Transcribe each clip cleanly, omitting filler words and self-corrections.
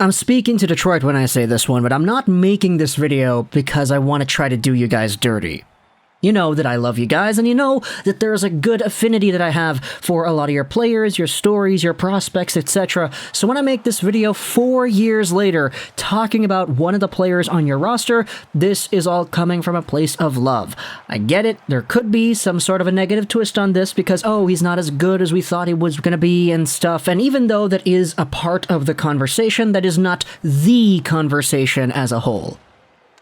I'm speaking to Detroit when I say this one, but I'm not making this video because I want to try to do you guys dirty. You know that I love you guys, and you know that there's a good affinity that I have for a lot of your players, your stories, your prospects, etc. So when I make this video 4 years later, talking about one of the players on your roster, this is all coming from a place of love. I get it, there could be some sort of a negative twist on this because, oh, he's not as good as we thought he was going to be and stuff, and even though that is a part of the conversation, that is not the conversation as a whole.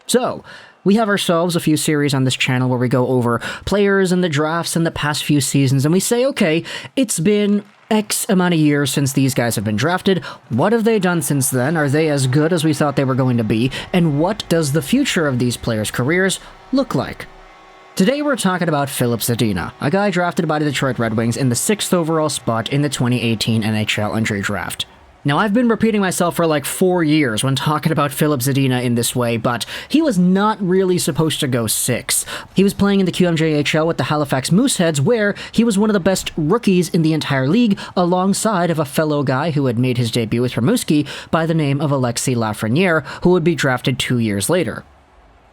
So, we have ourselves a few series on this channel where we go over players and the drafts in the past few seasons, and we say, okay, it's been X amount of years since these guys have been drafted. What have they done since then? Are they as good as we thought they were going to be? And what does the future of these players' careers look like? Today we're talking about Filip Zadina, a guy drafted by the Detroit Red Wings in the 6th overall spot in the 2018 NHL Entry Draft. Now, I've been repeating myself for like 4 years when talking about Filip Zadina in this way, but he was not really supposed to go 6. He was playing in the QMJHL with the Halifax Mooseheads, where he was one of the best rookies in the entire league, alongside of a fellow guy who had made his debut with Rimouski by the name of Alexis Lafreniere, who would be drafted 2 years later.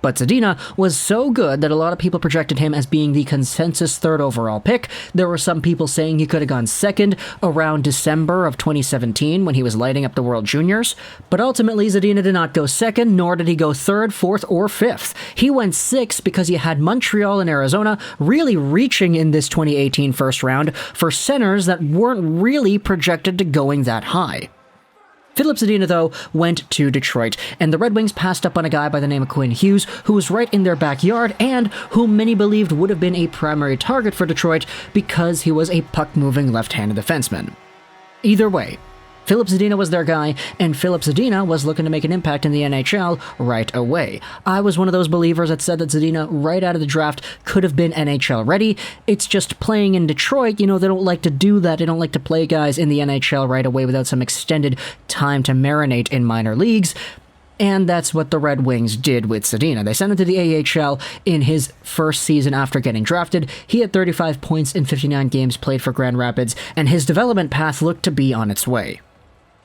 But Zadina was so good that a lot of people projected him as being the consensus 3rd overall pick. There were some people saying he could have gone 2nd around December of 2017 when he was lighting up the World Juniors. But ultimately, Zadina did not go 2nd, nor did he go 3rd, 4th, or 5th. He went 6th because you had Montreal and Arizona really reaching in this 2018 first round for centers that weren't really projected to going that high. Filip Zadina, though, went to Detroit, and the Red Wings passed up on a guy by the name of Quinn Hughes, who was right in their backyard, and whom many believed would have been a primary target for Detroit because he was a puck-moving left-handed defenseman. Either way, Filip Zadina was their guy, and Filip Zadina was looking to make an impact in the NHL right away. I was one of those believers that said that Zadina, right out of the draft, could have been NHL ready. It's just playing in Detroit, you know, they don't like to do that. They don't like to play guys in the NHL right away without some extended time to marinate in minor leagues. And that's what the Red Wings did with Zadina. They sent him to the AHL in his first season after getting drafted. He had 35 points in 59 games played for Grand Rapids, and his development path looked to be on its way.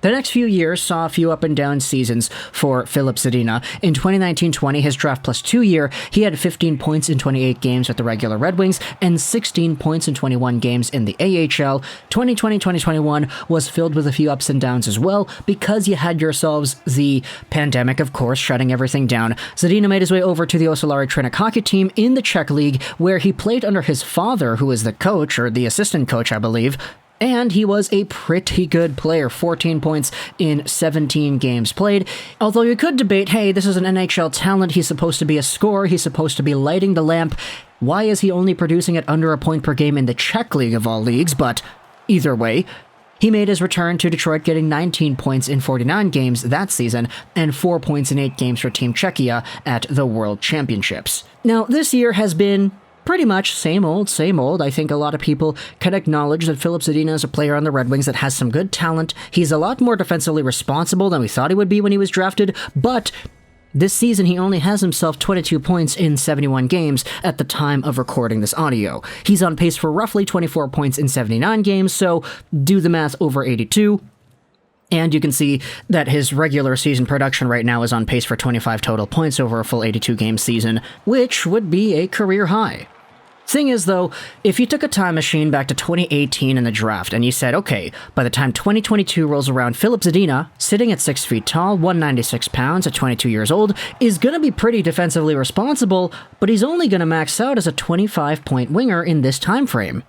The next few years saw a few up and down seasons for Filip Zadina. In 2019-20, his draft plus 2 year, he had 15 points in 28 games with the regular Red Wings and 16 points in 21 games in the AHL. 2020-2021 was filled with a few ups and downs as well because you had yourselves the pandemic, of course, shutting everything down. Zadina made his way over to the Osalari Trinec hockey team in the Czech League, where he played under his father, who was the coach, or the assistant coach, I believe. And he was a pretty good player, 14 points in 17 games played. Although you could debate, hey, this is an NHL talent, he's supposed to be a scorer, he's supposed to be lighting the lamp. Why is he only producing at under a point per game in the Czech League of all leagues? But either way, he made his return to Detroit, getting 19 points in 49 games that season and 4 points in 8 games for Team Czechia at the World Championships. Now, this year has been pretty much same old, same old. I think a lot of people can acknowledge that Filip Zadina is a player on the Red Wings that has some good talent. He's a lot more defensively responsible than we thought he would be when he was drafted, but this season he only has himself 22 points in 71 games at the time of recording this audio. He's on pace for roughly 24 points in 79 games, so do the math over 82. And you can see that his regular season production right now is on pace for 25 total points over a full 82-game season, which would be a career high. Thing is, though, if you took a time machine back to 2018 in the draft and you said, okay, by the time 2022 rolls around, Filip Zadina, sitting at 6 feet tall, 196 pounds at 22 years old, is going to be pretty defensively responsible, but he's only going to max out as a 25-point winger in this time frame.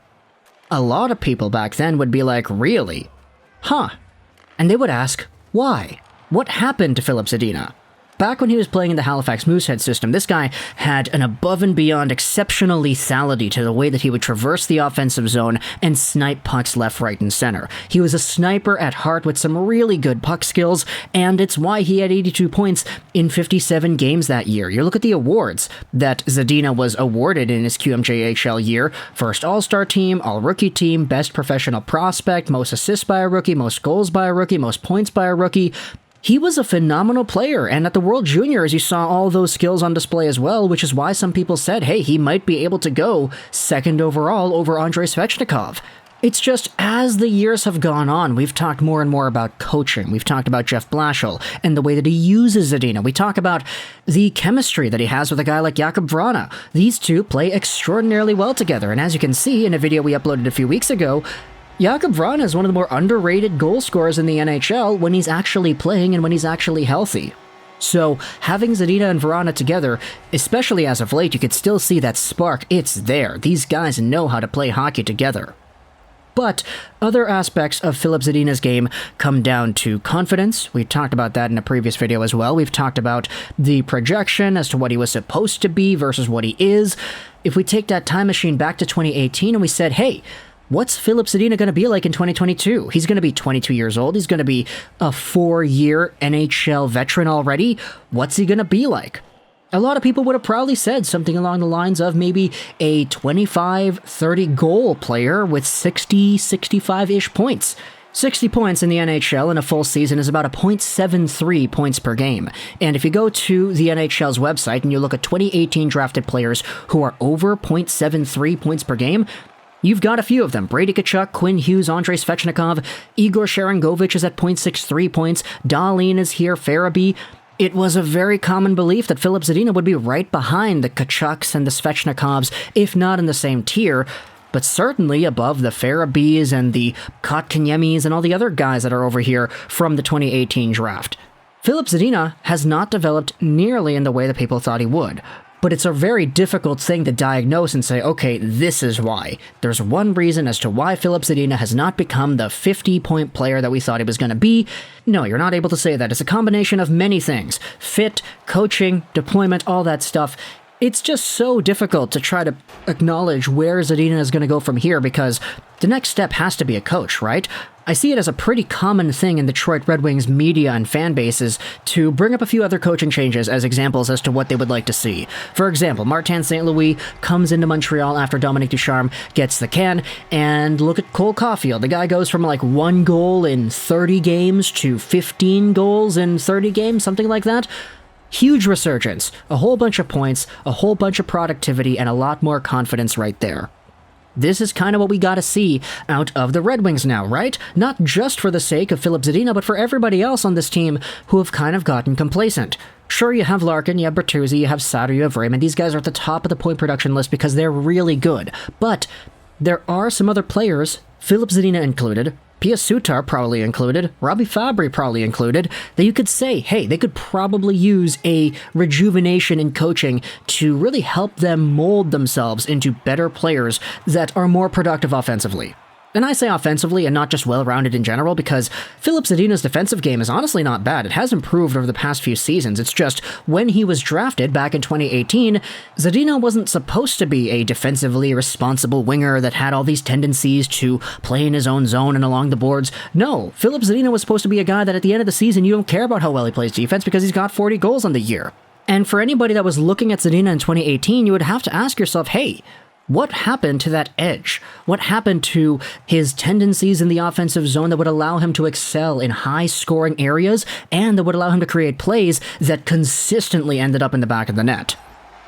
A lot of people back then would be like, really? Huh. And they would ask, why? What happened to Filip Zadina? Back when he was playing in the Halifax Moosehead system, this guy had an above-and-beyond exceptional lethality to the way that he would traverse the offensive zone and snipe pucks left, right, and center. He was a sniper at heart with some really good puck skills, and it's why he had 82 points in 57 games that year. You look at the awards that Zadina was awarded in his QMJHL year: First All-Star Team, All-Rookie Team, Best Professional Prospect, Most Assists by a Rookie, Most Goals by a Rookie, Most Points by a Rookie. He was a phenomenal player, and at the World Juniors, you saw all those skills on display as well, which is why some people said, hey, he might be able to go 2nd overall over Andrei Svechnikov. It's just, as the years have gone on, we've talked more and more about coaching. We've talked about Jeff Blashill and the way that he uses Zadina. We talk about the chemistry that he has with a guy like Jakub Vrana. These two play extraordinarily well together, and as you can see in a video we uploaded a few weeks ago, Jakub Vrana is one of the more underrated goal scorers in the NHL when he's actually playing and when he's actually healthy. So, having Zadina and Vrana together, especially as of late, you could still see that spark. It's there. These guys know how to play hockey together. But other aspects of Filip Zadina's game come down to confidence. We talked about that in a previous video as well. We've talked about the projection as to what he was supposed to be versus what he is. If we take that time machine back to 2018 and we said, hey, what's Filip Zadina going to be like in 2022? He's going to be 22 years old. He's going to be a 4-year NHL veteran already. What's he going to be like? A lot of people would have probably said something along the lines of maybe a 25-30 goal player with 60-65-ish points. 60 points in the NHL in a full season is about a .73 points per game. And if you go to the NHL's website and you look at 2018 drafted players who are over .73 points per game, you've got a few of them. Brady Tkachuk, Quinn Hughes, Andrei Svechnikov, Igor Sharangovich is at .63 points, Dahlin is here, Farabee. It was a very common belief that Filip Zadina would be right behind the Tkachuks and the Svechnikovs, if not in the same tier, but certainly above the Farabees and the Kotkaniemis and all the other guys that are over here from the 2018 draft. Filip Zadina has not developed nearly in the way that people thought he would. But it's a very difficult thing to diagnose and say, okay, this is why. There's one reason as to why Filip Zadina has not become the 50-point player that we thought he was going to be. No, you're not able to say that. It's a combination of many things. Fit, coaching, deployment, all that stuff. It's just so difficult to try to acknowledge where Zadina is going to go from here because the next step has to be a coach, right? I see it as a pretty common thing in Detroit Red Wings media and fan bases to bring up a few other coaching changes as examples as to what they would like to see. For example, Martin St. Louis comes into Montreal after Dominique Ducharme gets the can, and look at Cole Caulfield. The guy goes from like 1 goal in 30 games to 15 goals in 30 games, something like that. Huge resurgence, a whole bunch of points, a whole bunch of productivity, and a lot more confidence right there. This is kind of what we gotta see out of the Red Wings now, right? Not just for the sake of Filip Zadina, but for everybody else on this team who have kind of gotten complacent. Sure, you have Larkin, you have Bertuzzi, you have Sutter, you have Raymond. These guys are at the top of the point production list because they're really good. But there are some other players, Filip Zadina included, Pia Sutar probably included, Robbie Fabry probably included, that you could say, hey, they could probably use a rejuvenation in coaching to really help them mold themselves into better players that are more productive offensively. And I say offensively and not just well-rounded in general because Filip Zadina's defensive game is honestly not bad. It has improved over the past few seasons. It's just when he was drafted back in 2018, Zadina wasn't supposed to be a defensively responsible winger that had all these tendencies to play in his own zone and along the boards. No, Filip Zadina was supposed to be a guy that at the end of the season you don't care about how well he plays defense because he's got 40 goals on the year. And for anybody that was looking at Zadina in 2018, you would have to ask yourself, hey, what happened to that edge? What happened to his tendencies in the offensive zone that would allow him to excel in high-scoring areas and that would allow him to create plays that consistently ended up in the back of the net?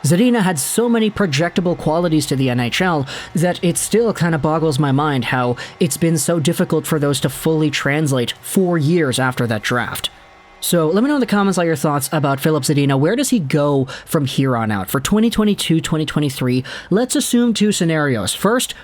Zadina had so many projectable qualities to the NHL that it still kind of boggles my mind how it's been so difficult for those to fully translate 4 years after that draft. So let me know in the comments all your thoughts about Filip Zadina. Where does he go from here on out? For 2022-2023, let's assume 2 scenarios. First,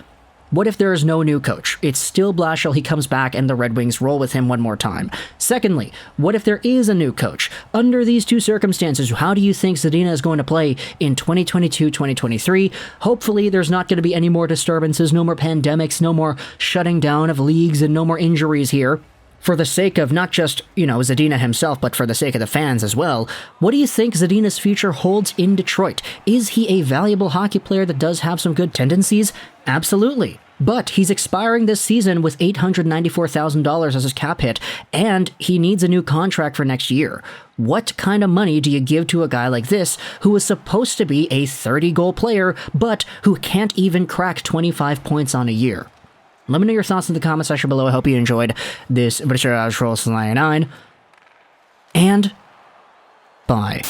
what if there is no new coach? It's still Blashill, he comes back, and the Red Wings roll with him one more time. Secondly, what if there is a new coach? Under these 2 circumstances, how do you think Zadina is going to play in 2022-2023? Hopefully there's not going to be any more disturbances, no more pandemics, no more shutting down of leagues, and no more injuries here. For the sake of not just, Zadina himself, but for the sake of the fans as well, what do you think Zadina's future holds in Detroit? Is he a valuable hockey player that does have some good tendencies? Absolutely. But he's expiring this season with $894,000 as his cap hit, and he needs a new contract for next year. What kind of money do you give to a guy like this, who is supposed to be a 30-goal player, but who can't even crack 25 points on a year? Let me know your thoughts in the comment section below. I hope you enjoyed this video. And bye.